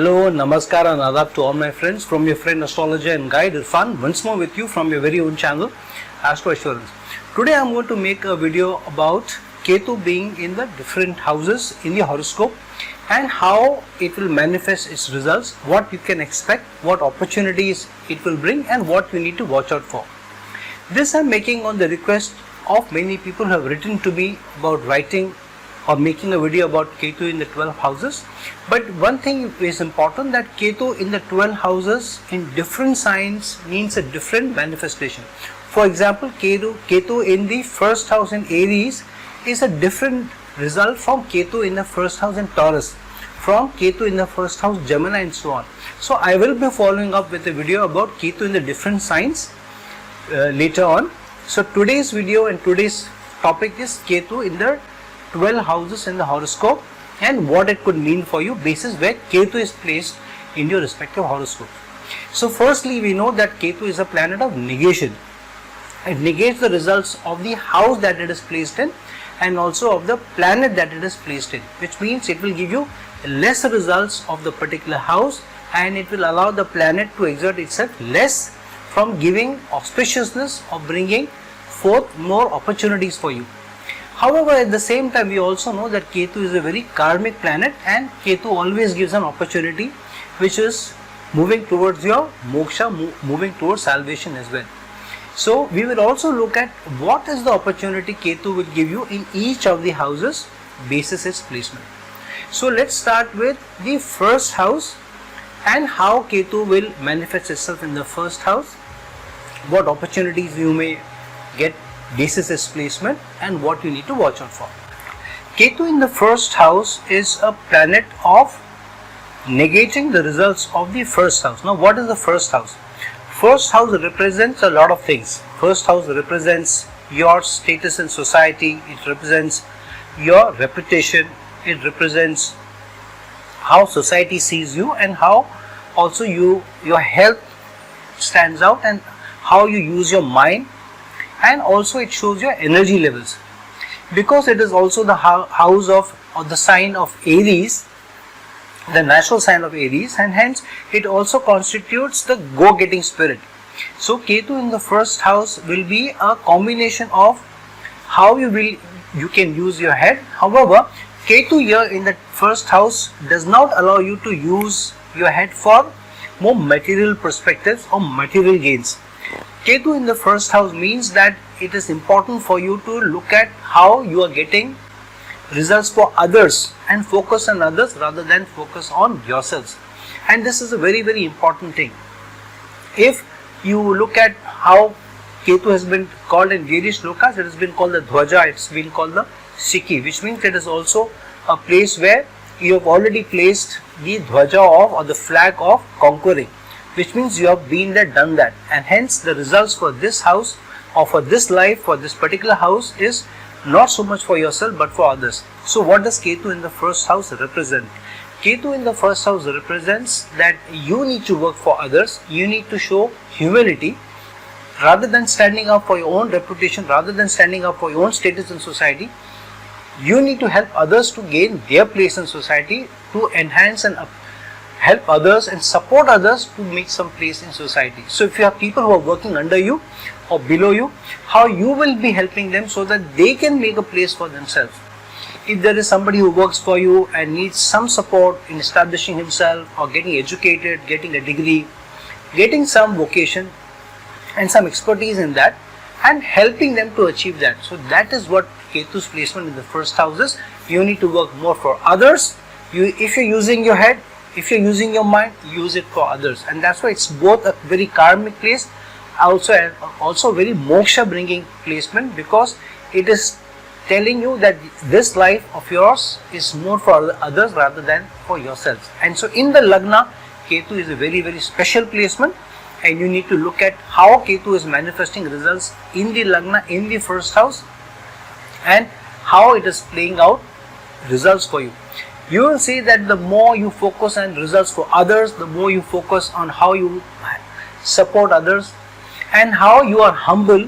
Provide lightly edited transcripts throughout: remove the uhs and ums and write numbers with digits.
Hello, Namaskar and Adab to all my friends from your friend astrologer and guide Irfan once more with you from your very own channel Astro Assurance. Today I am going to make a video about Ketu being in the different houses in the horoscope and how it will manifest its results, what you can expect, what opportunities it will bring and what you need to watch out for. This I am making on the request of many people who have written to me about writing or making a video about Ketu in the 12 houses. But one thing is important, that Ketu in the 12 houses in different signs means a different manifestation. For example, Ketu in the first house in Aries is a different result from Ketu in the first house in Taurus, from Ketu in the first house Gemini and so on. So I will be following up with a video about Ketu in the different signs later on. So today's video and today's topic is Ketu in the 12 houses in the horoscope and what it could mean for you basis where Ketu is placed in your respective horoscope. So firstly, we know that Ketu is a planet of negation. It negates the results of the house that it is placed in and also of the planet that it is placed in, which means it will give you less results of the particular house and it will allow the planet to exert itself less from giving auspiciousness or bringing forth more opportunities for you. However, at the same time, we also know that Ketu is a very karmic planet and Ketu always gives an opportunity which is moving towards your moksha, moving towards salvation as well. So, we will also look at what is the opportunity Ketu will give you in each of the houses basis its placement. So, let's start with the first house and how Ketu will manifest itself in the first house, what opportunities you may get basis its placement and what you need to watch out for. Ketu in the first house is a planet of negating the results of the first house. Now, what is the first house? First house represents a lot of things. First house represents your status in society, it represents your reputation, it represents how society sees you and how also your health stands out and how you use your mind, and also it shows your energy levels. Because it is also the house of or the sign of Aries, the natural sign of Aries, and hence it also constitutes the go-getting spirit. So Ketu in the first house will be a combination of how you can use your head. However, Ketu here in the first house does not allow you to use your head for more material perspectives or material gains. Ketu in the first house means that it is important for you to look at how you are getting results for others and focus on others rather than focus on yourselves. And this is a very, very important thing. If you look at how Ketu has been called in various lokas, it has been called the Dhwaja, it's been called the Shiki, which means it is also a place where you have already placed the Dhwaja of or the flag of conquering, which means you have been there, done that, and hence the results for this house or for this life, for this particular house is not so much for yourself but for others. So what does Ketu in the first house represent? Ketu in the first house represents that you need to work for others, you need to show humility rather than standing up for your own reputation, rather than standing up for your own status in society. You need to help others to gain their place in society, to enhance and help others and support others to make some place in society. So if you have people who are working under you or below you, how you will be helping them so that they can make a place for themselves. If there is somebody who works for you and needs some support in establishing himself or getting educated, getting a degree, getting some vocation and some expertise in that and helping them to achieve that. So that is what Ketu's placement in the first house is. You need to work more for others. If you're using your head, if you're using your mind, use it for others, and that's why it's both a very karmic place, also very moksha bringing placement, because it is telling you that this life of yours is more for others rather than for yourselves. And so in the Lagna, Ketu is a very, very special placement, and you need to look at how Ketu is manifesting results in the Lagna, in the first house, and how it is playing out results for you. You will see that the more you focus on results for others, the more you focus on how you support others and how you are humble,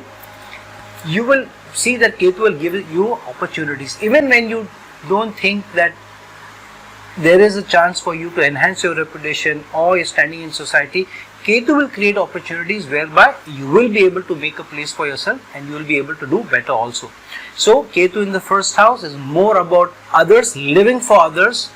you will see that Ketu will give you opportunities. Even when you don't think that there is a chance for you to enhance your reputation or your standing in society, Ketu will create opportunities whereby you will be able to make a place for yourself and you will be able to do better also. So Ketu in the first house is more about others, living for others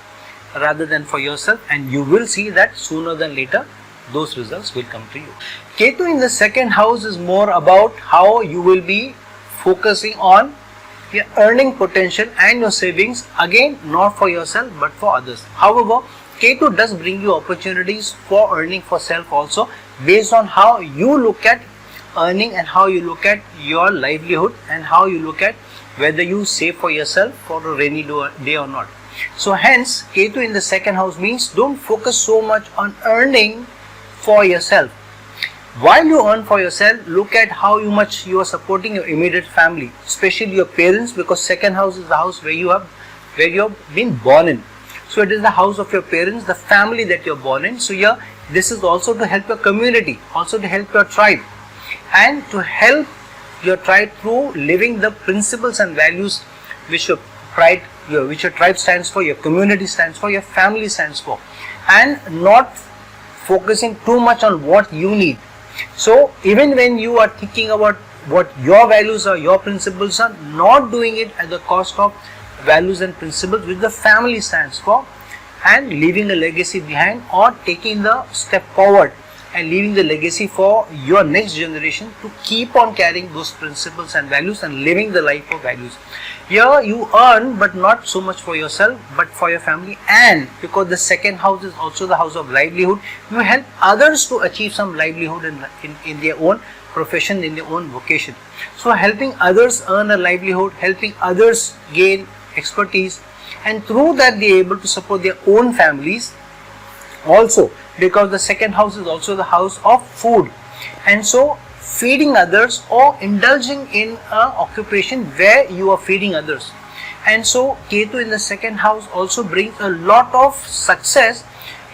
rather than for yourself, and you will see that sooner than later those results will come to you. Ketu in the second house is more about how you will be focusing on your earning potential and your savings, again not for yourself but for others. However, Ketu does bring you opportunities for earning for self also, based on how you look at earning and how you look at your livelihood and how you look at whether you save for yourself for a rainy day or not. So hence, Ketu in the second house means don't focus so much on earning for yourself. While you earn for yourself, look at how much you are supporting your immediate family, especially your parents, because second house is the house where you have been born in. So it is the house of your parents, the family that you are born in. So yeah, this is also to help your community, also to help your tribe, and to help your tribe through living the principles and values which your tribe stands for, your community stands for, your family stands for, and not focusing too much on what you need. So even when you are thinking about what your values are, your principles are, not doing it at the cost of values and principles which the family stands for, and leaving a legacy behind, or taking the step forward and leaving the legacy for your next generation to keep on carrying those principles and values and living the life of values. Here you earn, but not so much for yourself but for your family, and because the second house is also the house of livelihood, you help others to achieve some livelihood in their own profession, in their own vocation. So helping others earn a livelihood, helping others gain expertise, and through that they are able to support their own families also, because the second house is also the house of food, and so feeding others or indulging in an occupation where you are feeding others. And so Ketu in the second house also brings a lot of success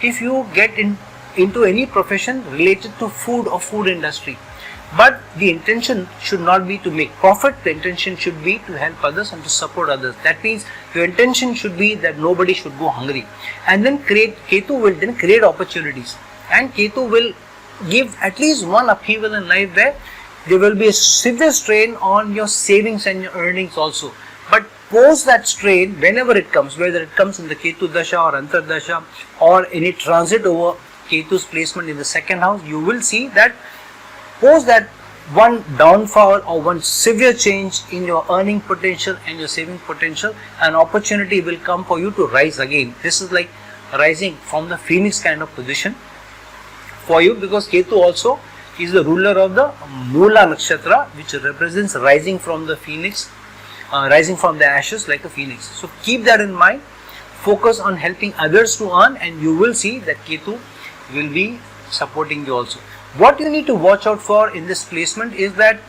if you get into any profession related to food or food industry. But the intention should not be to make profit, the intention should be to help others and to support others. That means your intention should be that nobody should go hungry. And then Ketu will then create opportunities, and Ketu will give at least one upheaval in life where there will be a severe strain on your savings and your earnings also. But post that strain, whenever it comes, whether it comes in the Ketu Dasha or Antar Dasha or any transit over Ketu's placement in the second house, you will see that post that one downfall or one severe change in your earning potential and your saving potential, an opportunity will come for you to rise again. This is like rising from the phoenix kind of position for you, because Ketu also is the ruler of the Mula Nakshatra, which represents rising from the phoenix, rising from the ashes like a phoenix. So keep that in mind, focus on helping others to earn, and you will see that Ketu will be supporting you also. What you need to watch out for in this placement is that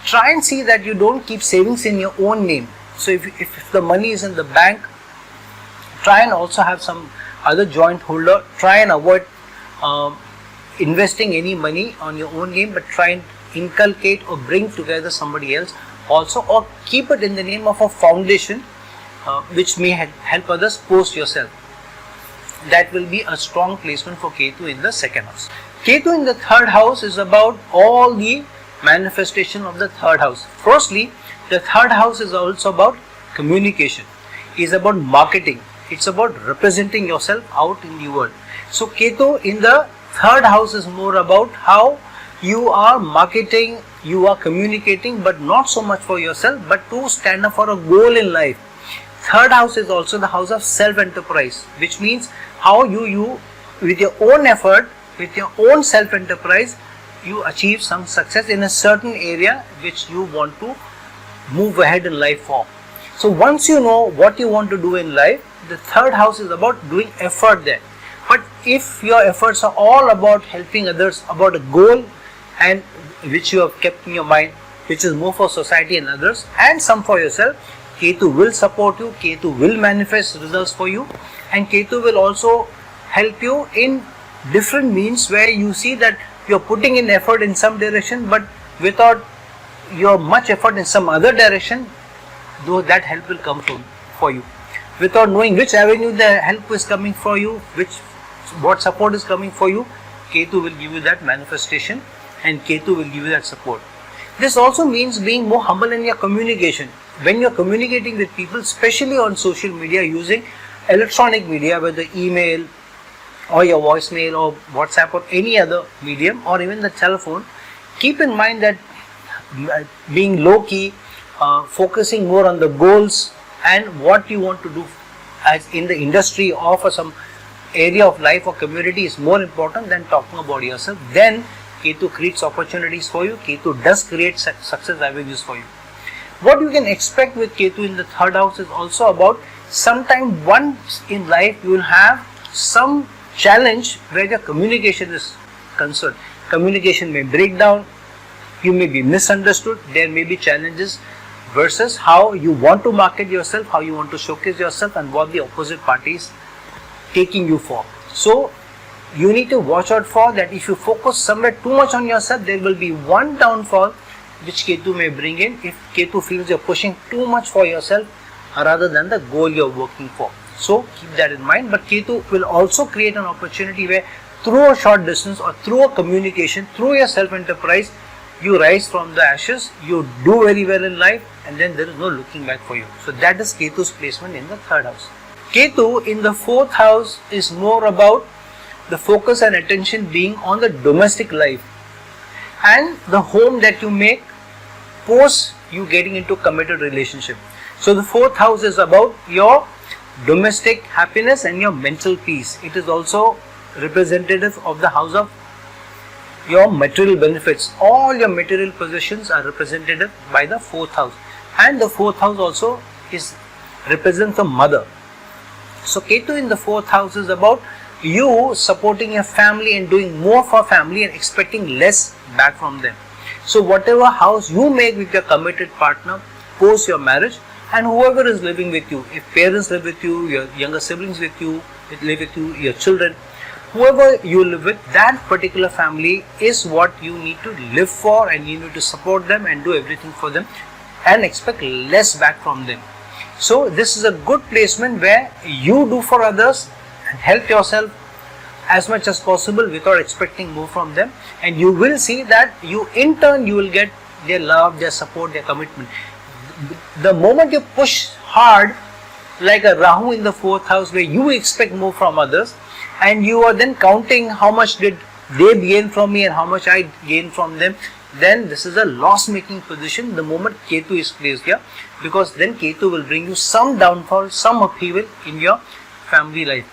try and see that you don't keep savings in your own name. So if the money is in the bank, try and also have some other joint holder. Try and avoid investing any money on your own name, but try and inculcate or bring together somebody else also, or keep it in the name of a foundation which may help others post yourself. That will be a strong placement for Ketu in the second house. Ketu in the third house is about all the manifestation of the third house. Firstly, the third house is also about communication. It's about marketing. It's about representing yourself out in the world. So Ketu in the third house is more about how you are marketing, you are communicating, but not so much for yourself, but to stand up for a goal in life. Third house is also the house of self-enterprise, which means how you with your own effort, with your own self-enterprise, you achieve some success in a certain area which you want to move ahead in life for. So once you know what you want to do in life, the third house is about doing effort there. But if your efforts are all about helping others, about a goal and which you have kept in your mind, which is more for society and others and some for yourself, Ketu will support you, Ketu will manifest results for you, and Ketu will also help you in different means where you see that you are putting in effort in some direction, but without your much effort in some other direction, though that help will come for you. without knowing which avenue the help is coming for you, what support is coming for you, Ketu will give you that manifestation and Ketu will give you that support. This also means being more humble in your communication. When you're communicating with people, especially on social media using electronic media, whether email or your voicemail or WhatsApp or any other medium or even the telephone, keep in mind that being low key, focusing more on the goals and what you want to do as in the industry or for some area of life or community is more important than talking about yourself. Then Ketu creates opportunities for you. Ketu does create success avenues for you. What you can expect with Ketu in the third house is also about sometime once in life you will have some challenge where your communication is concerned. Communication may break down, you may be misunderstood, there may be challenges versus how you want to market yourself, how you want to showcase yourself and what the opposite party is taking you for. So you need to watch out for that. If you focus somewhere too much on yourself, there will be one downfall which Ketu may bring in if Ketu feels you're pushing too much for yourself rather than the goal you're working for. So keep that in mind. But Ketu will also create an opportunity where through a short distance or through a communication, through your self-enterprise, you rise from the ashes, you do very well in life, and then there is no looking back for you. So that is Ketu's placement in the third house. Ketu in the fourth house is more about the focus and attention being on the domestic life and the home that you make post you getting into committed relationship. So the fourth house is about your domestic happiness and your mental peace. It is also representative of the house of your material benefits. All your material possessions are represented by the fourth house, and the fourth house also represents the mother. So Ketu in the fourth house is about you supporting your family and doing more for family and expecting less back from them. So whatever house you make with your committed partner post your marriage, and whoever is living with you, if parents live with you, your younger siblings live with you, your children, whoever you live with, that particular family is what you need to live for, and you need to support them and do everything for them and expect less back from them. So this is a good placement where you do for others and help yourself as much as possible without expecting more from them, and you will see that you in turn you will get their love, their support, their commitment. The moment you push hard like a Rahu in the fourth house where you expect more from others and you are then counting how much did they gain from me and how much I gain from them, then this is a loss making position the moment Ketu is placed here, because then Ketu will bring you some downfall, some upheaval in your family life.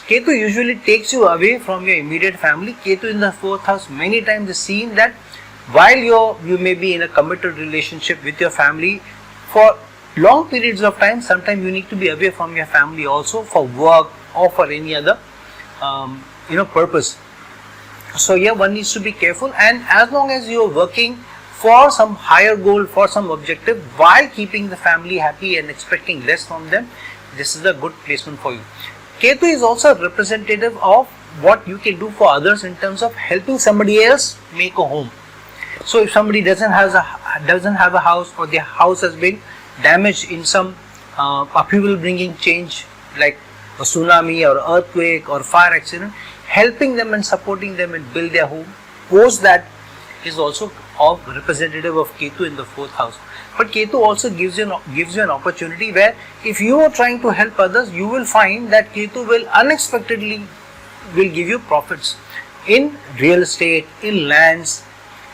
Ketu usually takes you away from your immediate family. Ketu in the fourth house many times is seen that while you may be in a committed relationship with your family for long periods of time, sometimes you need to be away from your family also for work or for any other purpose. So here one needs to be careful, and as long as you are working for some higher goal, for some objective, while keeping the family happy and expecting less from them, this is a good placement for you. Ketu is also representative of what you can do for others in terms of helping somebody else make a home. So if somebody doesn't have a house, or their house has been damaged in some upheaval bringing change like a tsunami or earthquake or fire accident, helping them and supporting them and build their home post that is also of representative of Ketu in the fourth house. But Ketu also gives you an opportunity where if you are trying to help others, you will find that Ketu will unexpectedly give you profits in real estate, in lands,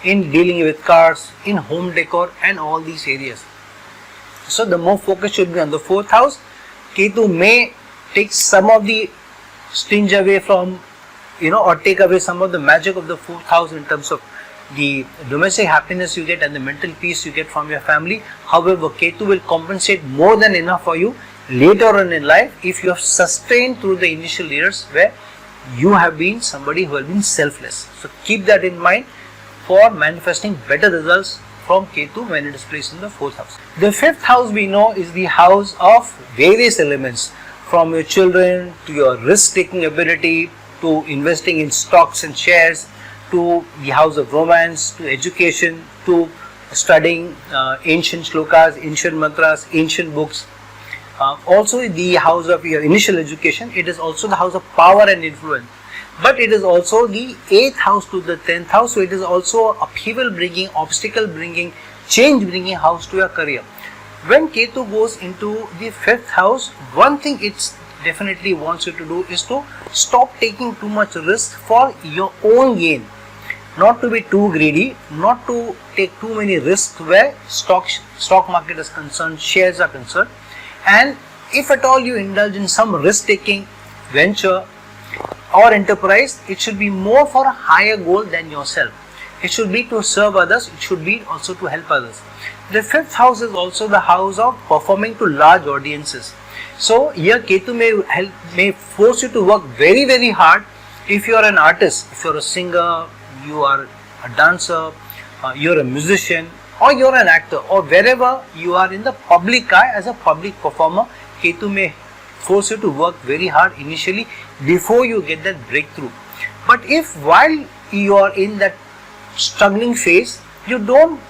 in dealing with cars, in home decor and all these areas. So the more focus should be on the fourth house. Ketu may take some of the sting away from, or take away some of the magic of the fourth house in terms of the domestic happiness you get and the mental peace you get from your family. However, Ketu will compensate more than enough for you later on in life if you have sustained through the initial years where you have been somebody who has been selfless. So keep that in mind for manifesting better results from Ketu when it is placed in the fourth house. The fifth house we know is the house of various elements, from your children to your risk-taking ability to investing in stocks and shares, to the house of romance, to education, to studying ancient shlokas, ancient mantras, ancient books, Also the house of your initial education, it is also the house of power and influence. But it is also the 8th house to the 10th house, so it is also upheaval bringing, obstacle bringing, change bringing house to your career. When Ketu goes into the 5th house, one thing it definitely wants you to do is to stop taking too much risk for your own gain. Not to be too greedy, not to take too many risks where stock market is concerned, shares are concerned. And if at all you indulge in some risk taking venture or enterprise, it should be more for a higher goal than yourself. It should be to serve others, it should be also to help others. The 5th house is also the house of performing to large audiences. So here Ketu may force you to work very, very hard. If you are an artist, if you are a singer, you are a dancer, you are a musician, or you are an actor, or wherever you are in the public eye as a public performer, Ketu may force you to work very hard initially before you get that breakthrough. But if while you are in that struggling phase, you don't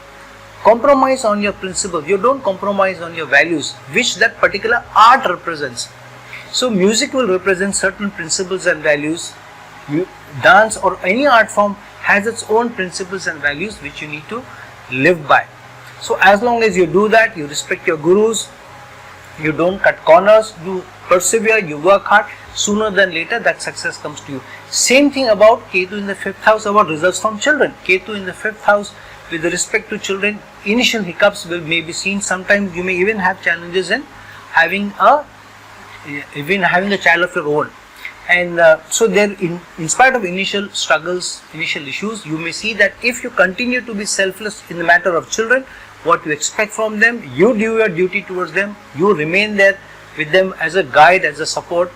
compromise on your principles, you don't compromise on your values, which that particular art represents. So music will represent certain principles and values. Dance or any art form has its own principles and values which you need to live by. So as long as you do that, you respect your gurus, you don't cut corners, you persevere, you work hard, sooner than later that success comes to you. Same thing about Ketu in the 5th house about results from children. Ketu in the 5th house with respect to children, initial hiccups may be seen. Sometimes you may even have challenges in having a child of your own. And so there, in spite of initial struggles, initial issues, you may see that if you continue to be selfless in the matter of children, what you expect from them, you do your duty towards them, you remain there with them as a guide, as a support,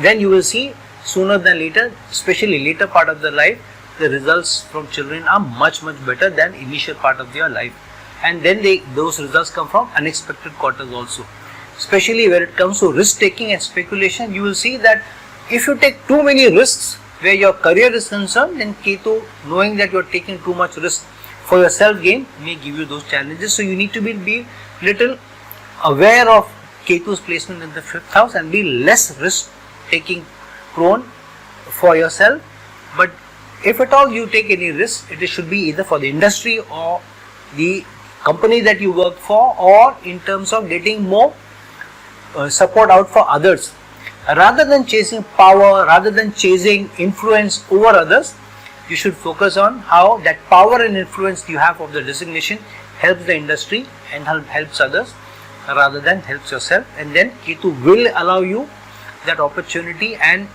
then you will see sooner than later, especially later part of the life, the results from children are much better than initial part of their life. And then those results come from unexpected quarters also. Especially when it comes to risk taking and speculation, you will see that if you take too many risks where your career is concerned, then Ketu, knowing that you are taking too much risk for your self gain, may give you those challenges. So you need to be little aware of Ketu's placement in the 5th house and be less risk taking prone for yourself. But if at all you take any risk, it should be either for the industry or the company that you work for, or in terms of getting more support out for others. Rather than chasing power, rather than chasing influence over others, you should focus on how that power and influence you have of the designation helps the industry and helps others rather than helps yourself. And then Ketu will allow you that opportunity. And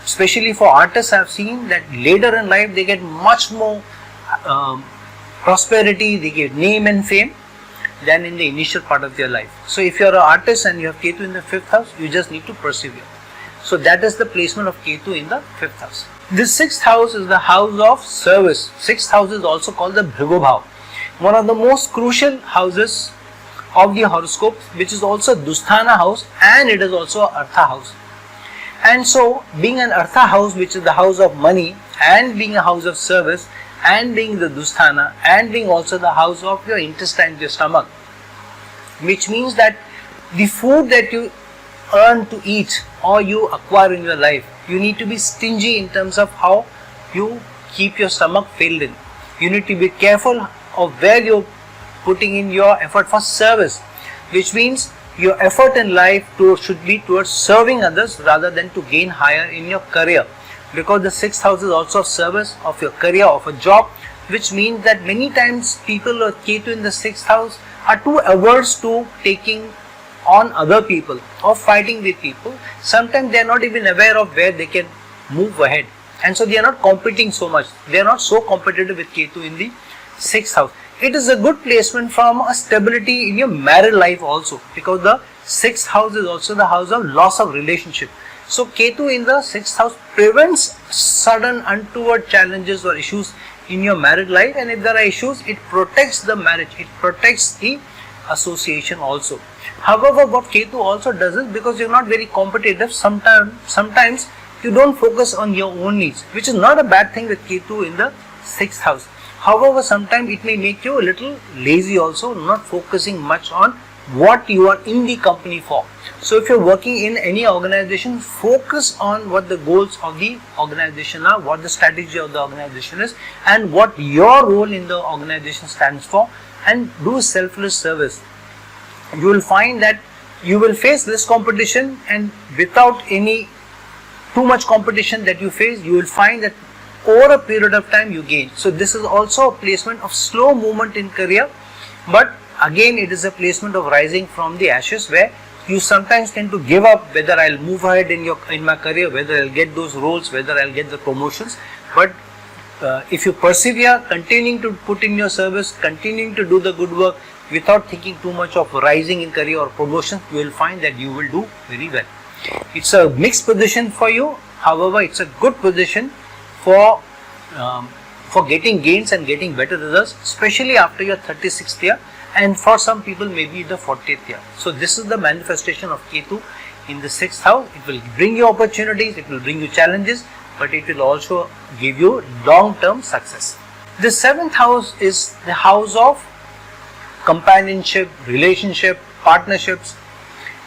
especially for artists, I have seen that later in life they get much more prosperity, they get name and fame than in the initial part of their life. So if you are an artist and you have Ketu in the 5th house, you just need to persevere. So that is the placement of Ketu in the 5th house. The 6th house is the house of service. 6th house is also called the Bhrigu Bhav, one of the most crucial houses of the horoscope, which is also Dusthana house, and it is also Artha house. And so being an Artha house, which is the house of money, and being a house of service, and being the Dusthana, and being also the house of your intestine, your stomach, which means that the food that you earn to eat or you acquire in your life, you need to be stingy in terms of how you keep your stomach filled in. You need to be careful of where you're putting in your effort for service, which means your effort in life should be towards serving others rather than to gain higher in your career. Because the 6th house is also of service, of your career, of a job, which means that many times people with Ketu in the 6th house are too averse to taking on other people or fighting with people. Sometimes they are not even aware of where they can move ahead, and so they are not competing so much. They are not so competitive with Ketu in the 6th house. It is a good placement from a stability in your married life also, because the 6th house is also the house of loss of relationship. So Ketu in the 6th house prevents sudden untoward challenges or issues in your married life, and if there are issues, it protects the marriage, it protects the association also. However, what Ketu also does is, because you're not very competitive, sometimes you don't focus on your own needs, which is not a bad thing with Ketu in the 6th house. However, sometimes it may make you a little lazy also, not focusing much on what you are in the company for. So if you're working in any organization, focus on what the goals of the organization are, what the strategy of the organization is, and what your role in the organization stands for, and do selfless service. You will find that you will face less competition, and without any too much competition that you face, you will find that over a period of time you gain. So this is also a placement of slow movement in career, but again it is a placement of rising from the ashes, where you sometimes tend to give up whether I'll move ahead in my career, whether I'll get those roles, whether I'll get the promotions. But if you persevere, continuing to put in your service, continuing to do the good work without thinking too much of rising in career or promotion, you will find that you will do very well. It's a mixed position for you. However, it's a good position for getting gains and getting better results, especially after your 36th year, and for some people maybe the 40th year. So this is the manifestation of Ketu in the 6th house. It will bring you opportunities, it will bring you challenges, but it will also give you long-term success. The 7th house is the house of companionship, relationship, partnerships,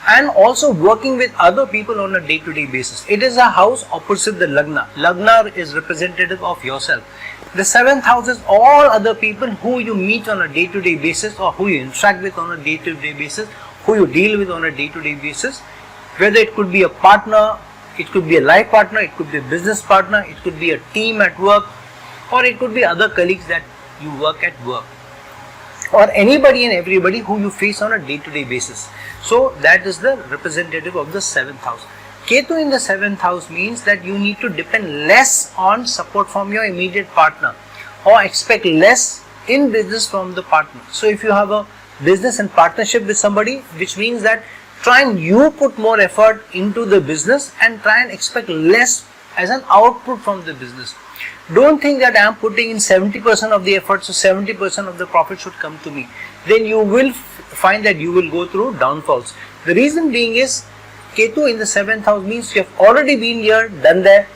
and also working with other people on a day-to-day basis. It is a house opposite the Lagna. Lagna is representative of yourself. The 7th house is all other people who you meet on a day-to-day basis, or who you interact with on a day-to-day basis, who you deal with on a day-to-day basis. Whether it could be a partner, it could be a life partner, it could be a business partner, it could be a team at work, or it could be other colleagues that you work at work, or anybody and everybody who you face on a day-to-day basis. So that is the representative of the 7th house. Ketu in the 7th house means that you need to depend less on support from your immediate partner, or expect less in business from the partner. So if you have a business and partnership with somebody, which means that try and you put more effort into the business and try and expect less as an output from the business. Don't think that I am putting in 70% of the effort, so 70% of the profit should come to me. Then you will find that you will go through downfalls. The reason being is Ketu in the 7th house means you have already been here, done there,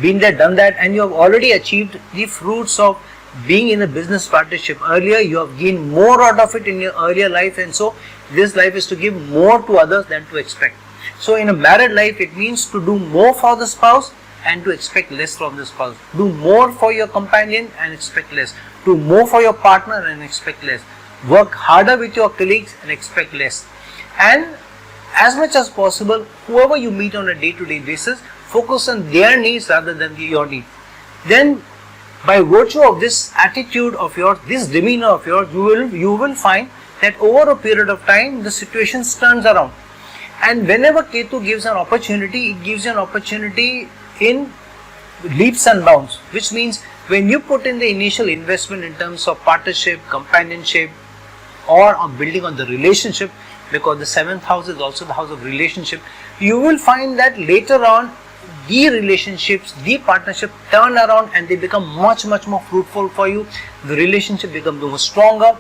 done that, and you have already achieved the fruits of being in a business partnership. Earlier you have gained more out of it in your earlier life, and so this life is to give more to others than to expect. So in a married life, it means to do more for the spouse and to expect less from the spouse. Do more for your companion and expect less. Do more for your partner and expect less. Work harder with your colleagues and expect less. And as much as possible, whoever you meet on a day-to-day basis, focus on their needs rather than your need. Then by virtue of this attitude of yours, this demeanor of yours, you will find that over a period of time the situation turns around. And whenever Ketu gives an opportunity, it gives you an opportunity in leaps and bounds, which means when you put in the initial investment in terms of partnership, companionship, or on building on the relationship, because the 7th house is also the house of relationship, you will find that later on the relationships, the partnership turn around and they become much more fruitful for you. The relationship becomes more stronger,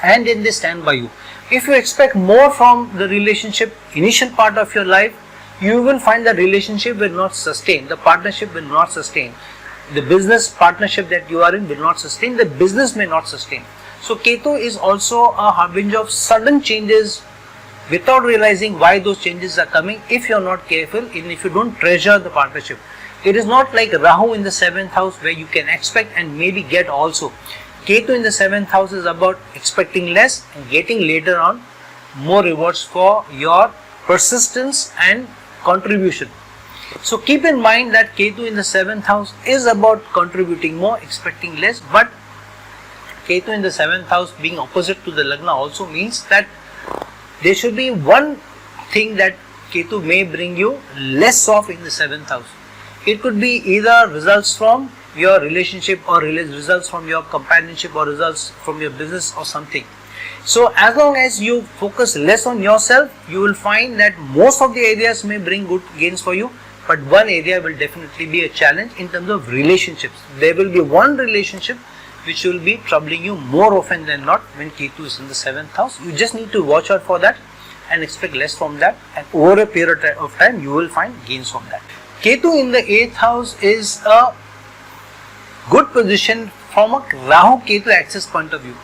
and then they stand by you. If you expect more from the relationship initial part of your life, you will find the relationship will not sustain, the partnership will not sustain, the business partnership that you are in will not sustain, the business may not sustain. So Ketu is also a harbinger of sudden changes without realizing why those changes are coming, if you are not careful and if you don't treasure the partnership. It is not like Rahu in the 7th house where you can expect and maybe get also. Ketu in the 7th house is about expecting less and getting later on more rewards for your persistence and contribution. So keep in mind that Ketu in the 7th house is about contributing more, expecting less, but Ketu in the 7th house being opposite to the Lagna also means that there should be one thing that Ketu may bring you less of in the 7th house. It could be either results from your relationship, or results from your companionship, or results from your business or something. So as long as you focus less on yourself, you will find that most of the areas may bring good gains for you, but one area will definitely be a challenge in terms of relationships. There will be one relationship which will be troubling you more often than not when Ketu is in the 7th house. You just need to watch out for that and expect less from that, and over a period of time you will find gains from that. Ketu in the 8th house is a good position from a Rahu Ketu axis point of view.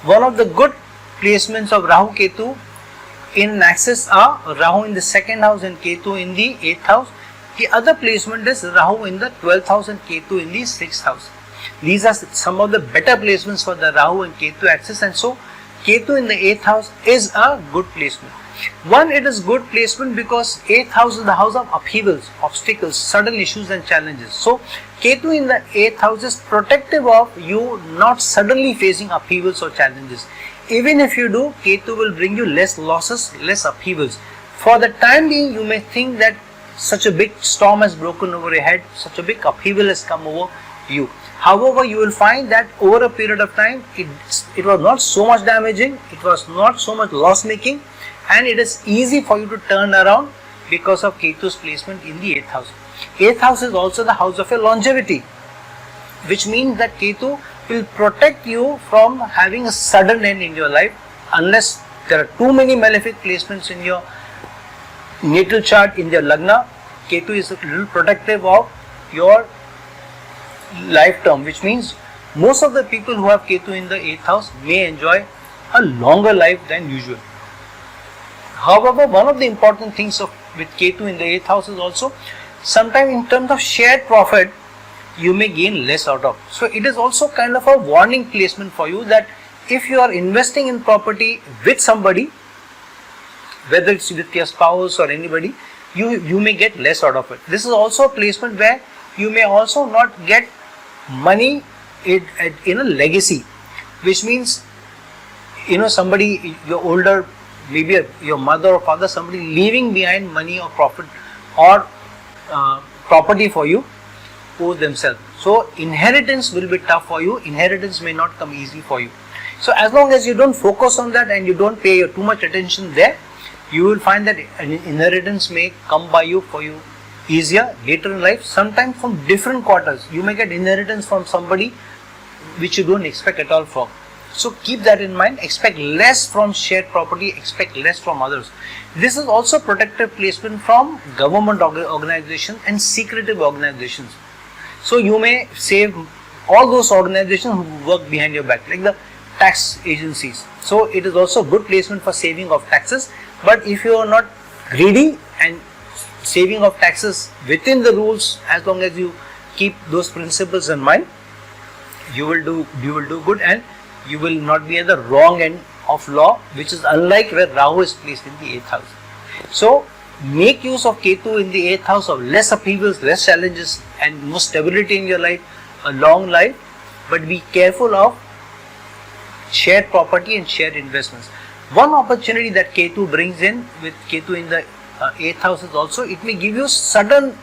One of the good placements of Rahu Ketu in axis are Rahu in the second house and Ketu in the 8th house. The other placement is Rahu in the 12th house and Ketu in the 6th house. These are some of the better placements for the Rahu and Ketu axis, and so Ketu in the 8th house is a good placement. One, it is good placement because 8th house is the house of upheavals, obstacles, sudden issues and challenges. So Ketu in the 8th house is protective of you not suddenly facing upheavals or challenges. Even if you do, Ketu will bring you less losses, less upheavals. For the time being, you may think that such a big storm has broken over your head, such a big upheaval has come over you. However, you will find that over a period of time, it was not so much damaging, it was not so much loss making, and it is easy for you to turn around because of Ketu's placement in the 8th house. 8th house is also the house of your longevity, which means that Ketu will protect you from having a sudden end in your life unless there are too many malefic placements in your natal chart, in their lagna. Ketu is a little protective of your life term, which means most of the people who have Ketu in the 8th house may enjoy a longer life than usual. However, one of the important things with Ketu in the 8th house is also sometimes in terms of shared profit, you may gain less out of. So it is also kind of a warning placement for you that if you are investing in property with somebody, whether it's with your spouse or anybody, you may get less out of it. This is also a placement where you may also not get money in a legacy, which means somebody, your older, maybe your mother or father, somebody leaving behind money or profit or property for you for themselves. So inheritance will be tough for you. Inheritance may not come easy for you. So as long as you don't focus on that and you don't pay too much attention there, you will find that an inheritance may come by you for you easier later in life. Sometimes from different quarters, you may get inheritance from somebody which you don't expect at all from. So keep that in mind. Expect less from shared property, expect less from others. This is also protective placement from government organizations and secretive organizations. So you may save all those organizations who work behind your back, like the tax agencies. So it is also good placement for saving of taxes. But if you are not greedy and saving of taxes within the rules, as long as you keep those principles in mind, you will do good and you will not be at the wrong end of law, which is unlike where Rahu is placed in the 8th house. So make use of Ketu in the 8th house of less upheavals, less challenges and more stability in your life, a long life, but be careful of shared property and shared investments. One opportunity that Ketu brings in with Ketu in the 8th house is also, it may give you sudden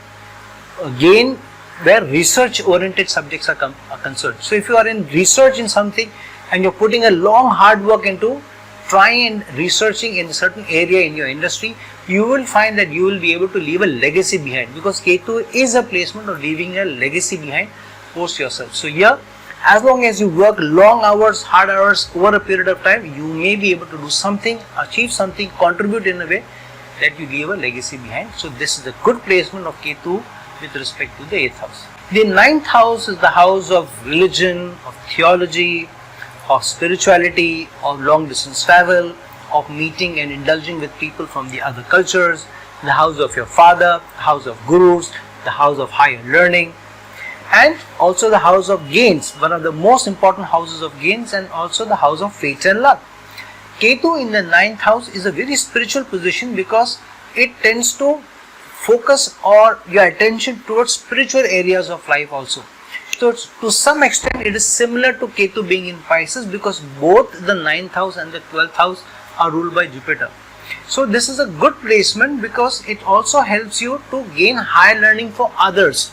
gain where research oriented subjects are concerned. So if you are in research in something and you're putting a long hard work into trying and researching in a certain area in your industry, you will find that you will be able to leave a legacy behind, because Ketu is a placement of leaving a legacy behind post yourself. So here, as long as you work long hours, hard hours over a period of time, you may be able to do something, achieve something, contribute in a way that you leave a legacy behind. So this is a good placement of Ketu with respect to the 8th house. The 9th house is the house of religion, of theology, of spirituality, of long distance travel, of meeting and indulging with people from the other cultures, the house of your father, the house of gurus, the house of higher learning, and also the house of gains, one of the most important houses of gains, and also the house of faith and luck. Ketu in the 9th house is a very spiritual position because it tends to focus your attention towards spiritual areas of life also. So to some extent it is similar to Ketu being in Pisces, because both the 9th house and the 12th house are ruled by Jupiter. So this is a good placement because it also helps you to gain higher learning for others.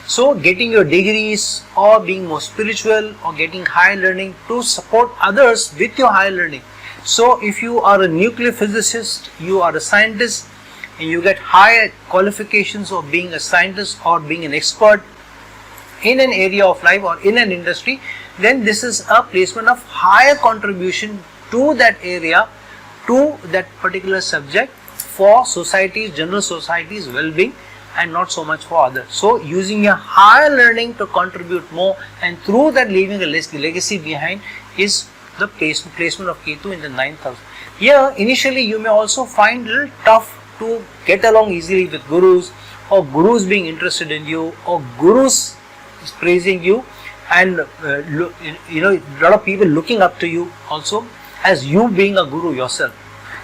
So getting your degrees or being more spiritual or getting higher learning to support others with your higher learning. So if you are a nuclear physicist, you are a scientist, and you get higher qualifications of being a scientist or being an expert in an area of life or in an industry, then this is a placement of higher contribution to that area, to that particular subject, for society's, general society's well-being, and not so much for others. So using your higher learning to contribute more and through that leaving a legacy behind is the placement of Ketu in the 9th house. Here, initially you may also find a little tough to get along easily with gurus, or gurus being interested in you, or gurus praising you, and a lot of people looking up to you also as you being a guru yourself.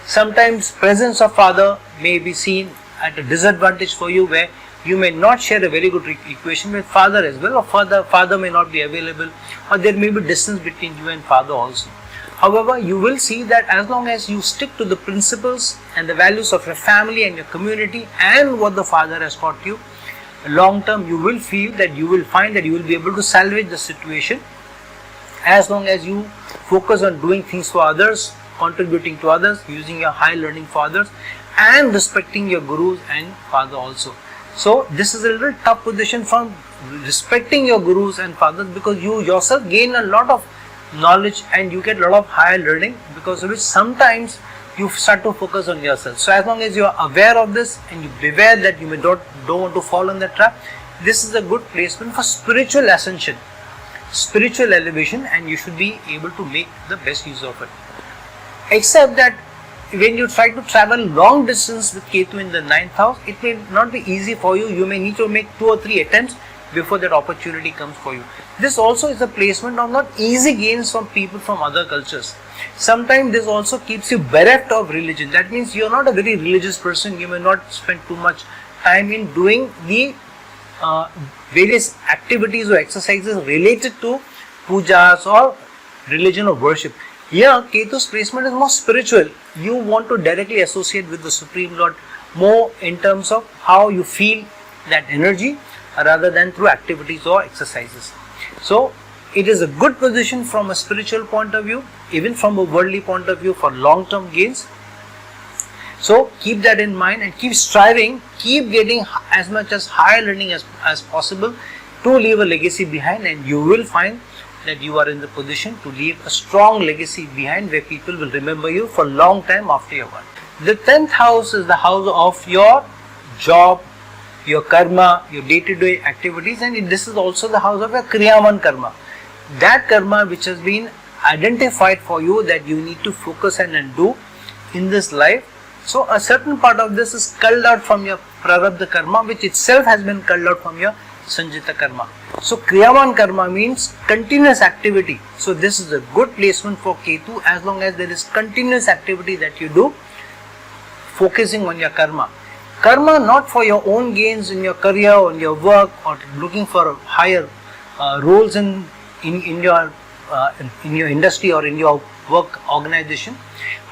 Sometimes presence of father may be seen at a disadvantage for you, where you may not share a very good equation with father as well, or father may not be available, or there may be distance between you and father also. However, you will see that as long as you stick to the principles and the values of your family and your community and what the father has taught you, long term you will feel that you will find that you will be able to salvage the situation as long as you focus on doing things for others, contributing to others, using your high learning for others, and respecting your gurus and father also. So this is a little tough position from respecting your gurus and fathers, because you yourself gain a lot of knowledge and you get a lot of higher learning, because of which sometimes you start to focus on yourself. So as long as you are aware of this and you beware that you may don't want to fall in that trap, this is a good placement for spiritual ascension, spiritual elevation, and you should be able to make the best use of it. Except that when you try to travel long distance with Ketu in the 9th house, it may not be easy for you. You may need to make 2 or 3 attempts before that opportunity comes for you. This also is a placement of not easy gains from people from other cultures. Sometimes this also keeps you bereft of religion. That means you are not a very religious person. You may not spend too much time in doing the various activities or exercises related to pujas or religion or worship. Here, Ketu's placement is more spiritual. You want to directly associate with the Supreme Lord more in terms of how you feel that energy, rather than through activities or exercises. So, it is a good position from a spiritual point of view, even from a worldly point of view, for long-term gains. So, keep that in mind and keep striving, keep getting as much as higher learning as possible to leave a legacy behind, and you will find that you are in the position to leave a strong legacy behind where people will remember you for a long time after your gone. The 10th house is the house of your job, your karma, your day-to-day activities, and this is also the house of your Kriyaman karma. That karma which has been identified for you that you need to focus and do in this life. So a certain part of this is culled out from your Prarabdha karma, which itself has been culled out from your Sanjita karma. So Kriyaman karma means continuous activity. So this is a good placement for Ketu as long as there is continuous activity that you do, focusing on your karma. Karma not for your own gains in your career or in your work or looking for higher roles in your industry or in your work organization,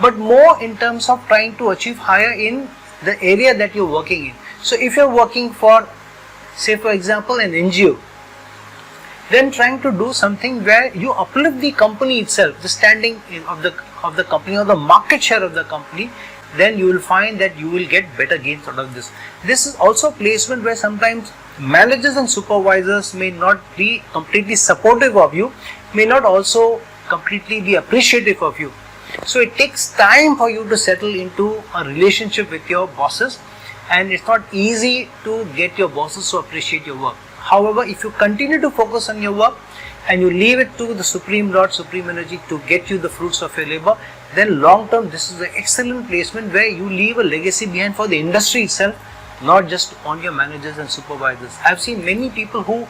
but more in terms of trying to achieve higher in the area that you're working in. So if you're working for, say for example, an NGO, then trying to do something where you uplift the company itself, the standing of the company or the market share of the company, then you will find that you will get better gains out of this. This is also a placement where sometimes managers and supervisors may not be completely supportive of you, may not also completely be appreciative of you. So it takes time for you to settle into a relationship with your bosses, and it's not easy to get your bosses to appreciate your work. However, if you continue to focus on your work and you leave it to the Supreme Lord, Supreme Energy to get you the fruits of your labor, then long term this is an excellent placement where you leave a legacy behind for the industry itself, not just on your managers and supervisors. I've seen many people who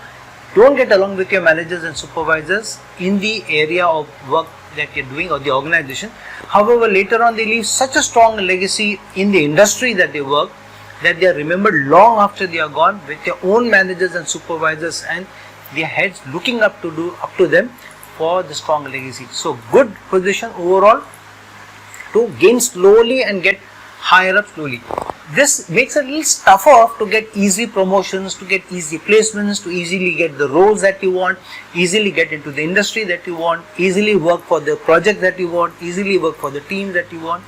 don't get along with your managers and supervisors in the area of work that you're doing or the organization. However, later on they leave such a strong legacy in the industry that they work, that they are remembered long after they are gone, with their own managers and supervisors and their heads looking up to them for the strong legacy. So good position overall to gain slowly and get higher up slowly. This makes it a little tougher to get easy promotions, to get easy placements, to easily get the roles that you want, easily get into the industry that you want, easily work for the project that you want, easily work for the team that you want.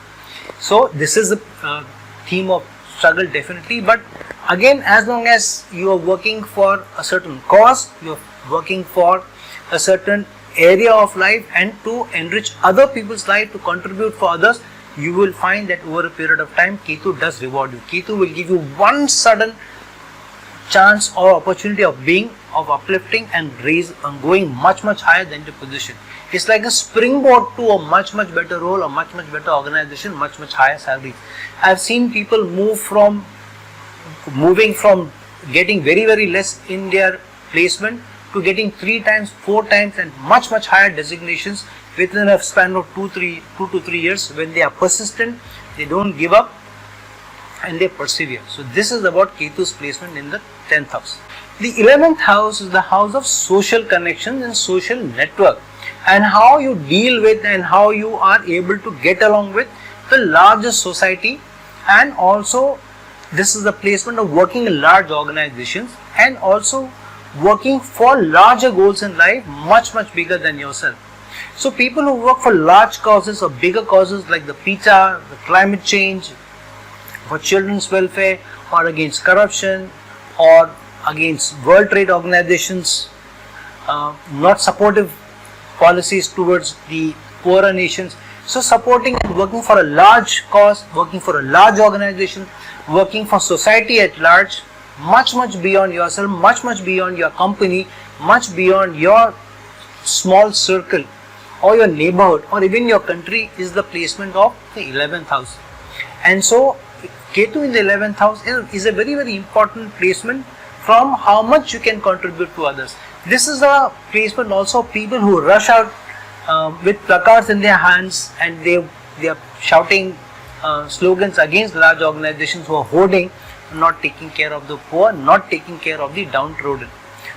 So this is a theme of struggle definitely, but again, as long as you are working for a certain cause, you are working for a certain area of life and to enrich other people's life, to contribute for others, you will find that over a period of time Ketu does reward you. Ketu will give you one sudden chance or opportunity of being, of uplifting and going much higher than the position. It's like a springboard to a much better role, a much better organization, much higher salary. I've seen people moving from getting very less in their placement to getting 3 times, 4 times and much higher designations within a span of 2 to 3 years when they are persistent, they don't give up and they persevere. So this is about Ketu's placement in the 10th house. The 11th house is the house of social connections and social network, and how you deal with and how you are able to get along with the larger society, and also this is the placement of working in large organizations and also working for larger goals in life, much bigger than yourself. So people who work for large causes or bigger causes like the PETA, the climate change, for children's welfare, or against corruption, or against World Trade Organizations, not supportive policies towards the poorer nations. So supporting and working for a large cause, working for a large organization, working for society at large, much beyond yourself, much beyond your company, much beyond your small circle or your neighborhood or even your country, is the placement of the 11th house. And so Ketu in the 11th house is a very important placement from how much you can contribute to others. This is a placement also of people who rush out with placards in their hands and they are shouting slogans against large organizations who are hoarding, not taking care of the poor, not taking care of the downtrodden.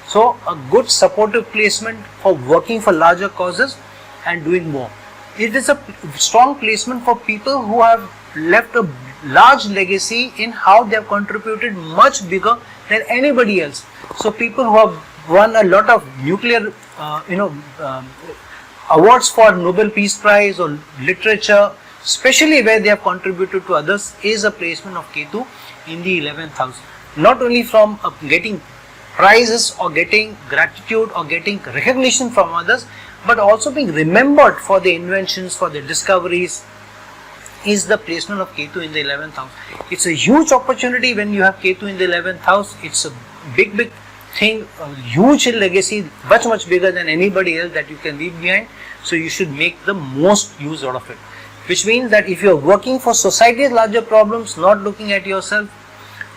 So a good supportive placement for working for larger causes and doing more. It is a strong placement for people who have left a large legacy in how they have contributed much bigger than anybody else. So people who have won a lot of nuclear awards for Nobel Peace Prize or literature, especially where they have contributed to others, is a placement of Ketu in the 11th house. Not only from getting prizes or getting gratitude or getting recognition from others, but also being remembered for their inventions, for their discoveries, is the placement of Ketu in the 11th house. It's a huge opportunity when you have Ketu in the 11th house. It's a big thing, a huge legacy, much bigger than anybody else that you can leave behind. So you should make the most use out of it. Which means that if you are working for society's larger problems, not looking at yourself,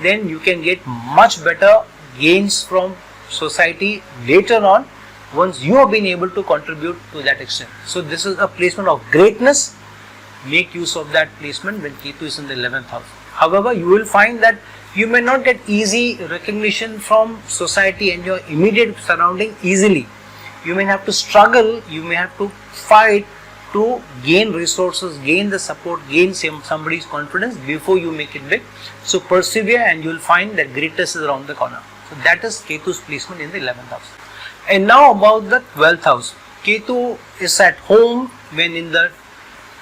then you can get much better gains from society later on once you have been able to contribute to that extent. So this is a placement of greatness. Make use of that placement when Ketu is in the 11th house. However, you will find that you may not get easy recognition from society and your immediate surrounding easily. You may have to struggle, you may have to fight to gain resources, gain the support, gain somebody's confidence before you make it big. So persevere and you will find that greatness is around the corner. So that is Ketu's placement in the 11th house. And now about the 12th house. Ketu is at home when in the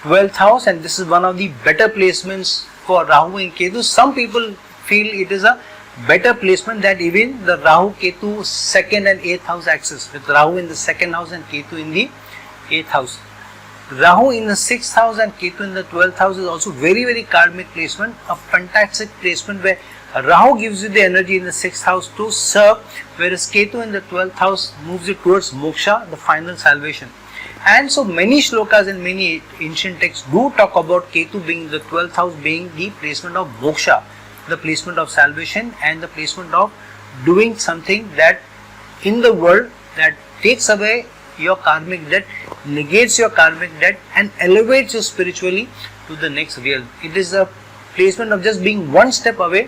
12th house, and this is one of the better placements for Rahu and Ketu. Some people feel it is a better placement than even the Rahu Ketu 2nd and 8th house axis, with Rahu in the 2nd house and Ketu in the 8th house. Rahu in the 6th house and Ketu in the 12th house is also very karmic placement, a fantastic placement where Rahu gives you the energy in the 6th house to serve, whereas Ketu in the 12th house moves you towards moksha, the final salvation. And so many shlokas in many ancient texts do talk about Ketu being in the 12th house, being the placement of moksha, the placement of salvation and the placement of doing something that in the world that takes away your karmic debt, negates your karmic debt and elevates you spiritually to the next realm. It is a placement of just being one step away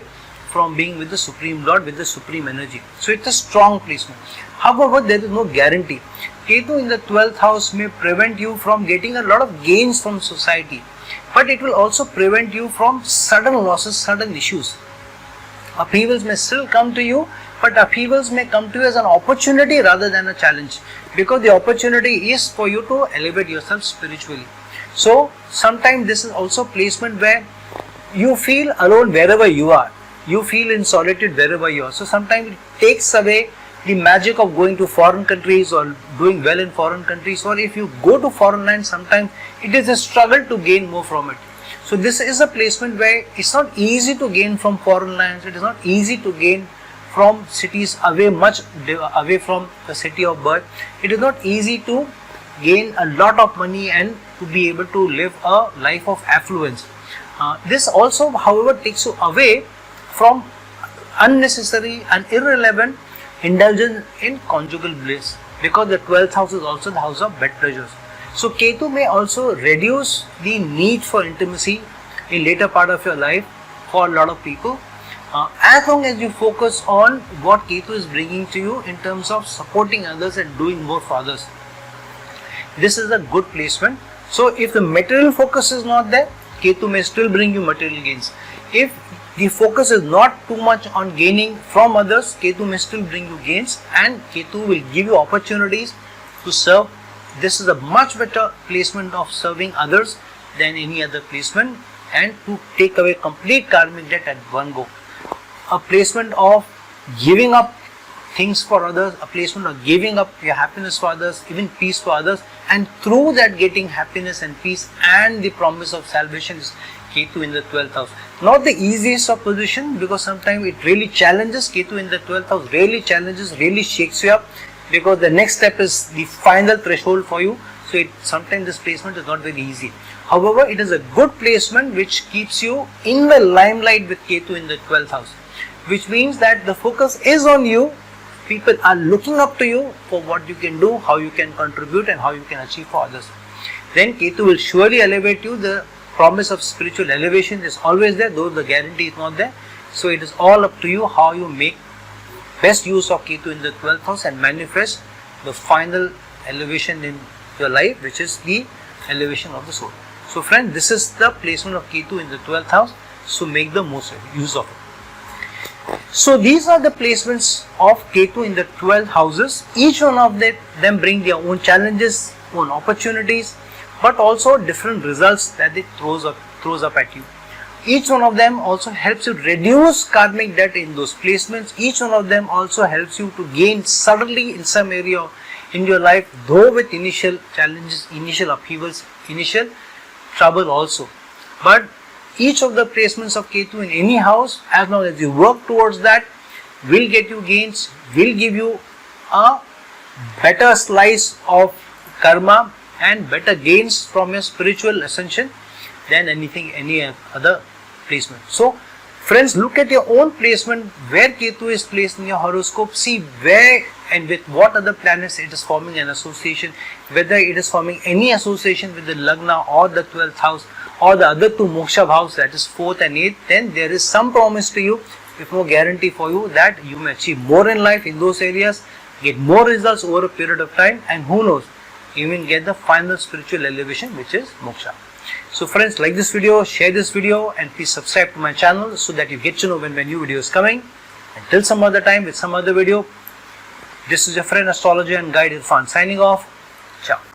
from being with the Supreme Lord, with the Supreme Energy. So it's a strong placement. However, there is no guarantee. Ketu in the 12th house may prevent you from getting a lot of gains from society, but it will also prevent you from sudden losses, sudden issues. Upheavals may still come to you, but upheavals may come to you as an opportunity rather than a challenge, because the opportunity is for you to elevate yourself spiritually. So sometimes this is also placement where you feel alone wherever you are. You feel in solitude wherever you are. So sometimes it takes away the magic of going to foreign countries or doing well in foreign countries, or if you go to foreign lands, sometimes it is a struggle to gain more from it. So this is a placement where it's not easy to gain from foreign lands, it is not easy to gain from cities away, much away from the city of birth, it is not easy to gain a lot of money and to be able to live a life of affluence. This also, however, takes you away from unnecessary and irrelevant indulgence in conjugal bliss, because the 12th house is also the house of bed pleasures. So Ketu may also reduce the need for intimacy in later part of your life for a lot of people, as long as you focus on what Ketu is bringing to you in terms of supporting others and doing more for others. This is a good placement. So if the material focus is not there, Ketu may still bring you material gains. If the focus is not too much on gaining from others, Ketu may still bring you gains, and Ketu will give you opportunities to serve. This is a much better placement of serving others than any other placement, and to take away complete karmic debt at one go. A placement of giving up things for others, a placement of giving up your happiness for others, even peace for others, and through that getting happiness and peace and the promise of salvation is Ketu in the 12th house. Not the easiest of position, because sometimes it really challenges. Ketu in the 12th house really challenges, really shakes you up, because the next step is the final threshold for you. So sometimes this placement is not very easy. However, it is a good placement which keeps you in the limelight with Ketu in the 12th house, which means that the focus is on you. People are looking up to you for what you can do, how you can contribute, and how you can achieve for others. Then Ketu will surely elevate you. The promise of spiritual elevation is always there, though the guarantee is not there. So it is all up to you how you make best use of Ketu in the 12th house and manifest the final elevation in your life, which is the elevation of the soul. So friend, this is the placement of Ketu in the 12th house. So make the most use of it. So these are the placements of Ketu in the 12 houses. Each one of them bring their own challenges, own opportunities, but also different results that it throws up at you. Each one of them also helps you reduce karmic debt in those placements. Each one of them also helps you to gain suddenly in some area in your life, though with initial challenges, initial upheavals, initial trouble also. But each of the placements of Ketu in any house, as long as you work towards that, will get you gains, will give you a better slice of karma and better gains from your spiritual ascension than any other placement. So friends, look at your own placement, where Ketu is placed in your horoscope. See where and with what other planets it is forming an association, whether it is forming any association with the Lagna or the 12th house or the other two moksha house, that is 4th and 8th. Then there is some promise to you, if no guarantee for you, that you may achieve more in life in those areas, get more results over a period of time, and who knows, even get the final spiritual elevation, which is moksha. So friends, like this video, share this video, and please subscribe to my channel so that you get to know when my new video is coming. Until some other time with some other video, this is your friend astrologer and guide Irfan signing off. Ciao.